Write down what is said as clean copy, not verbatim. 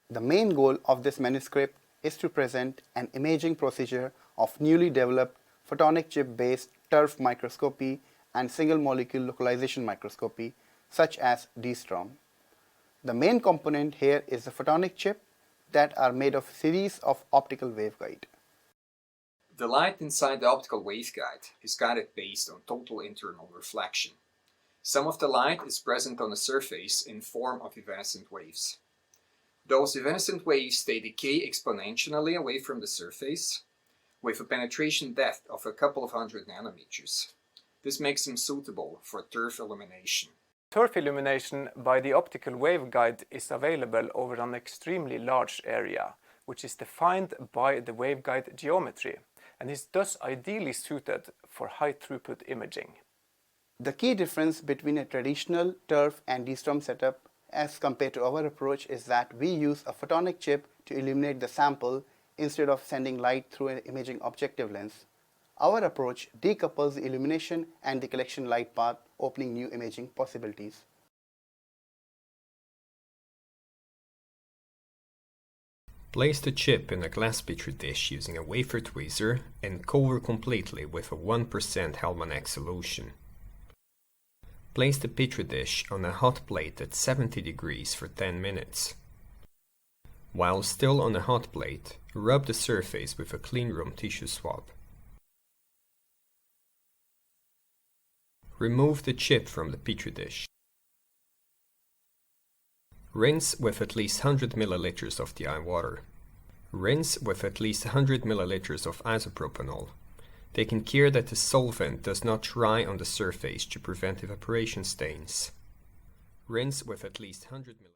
The main goal of this manuscript is to present an imaging procedure of newly developed photonic chip-based TIRF microscopy and single molecule localization microscopy, such as dSTORM. The main component here is the photonic chip that are made of a series of optical waveguide. The light inside the optical waveguide is guided based on total internal reflection. Some of the light is present on the surface in form of evanescent waves. Those evanescent waves they decay exponentially away from the surface with a penetration depth of a couple of 100 nanometers. This makes them suitable for TIRF illumination. TIRF illumination by the optical waveguide is available over an extremely large area, which is defined by the waveguide geometry, and is thus ideally suited for high-throughput imaging. The key difference between a traditional TIRF and dSTORM setup as compared to our approach is that we use a photonic chip to illuminate the sample instead of sending light through an imaging objective lens. Our approach decouples the illumination and the collection light path, opening new imaging possibilities. Place the chip in a glass petri dish using a wafer tweezer and cover completely with a 1% Hellman solution. Place the petri dish on a hot plate at 70 degrees for 10 minutes. While still on a hot plate, rub the surface with a cleanroom tissue swab. Remove the chip from the petri dish. Rinse with at least 100 ml of the eye water. Rinse with at least 100 ml of isopropanol, taking care that the solvent does not dry on the surface to prevent evaporation stains. Rinse with at least 100 ml.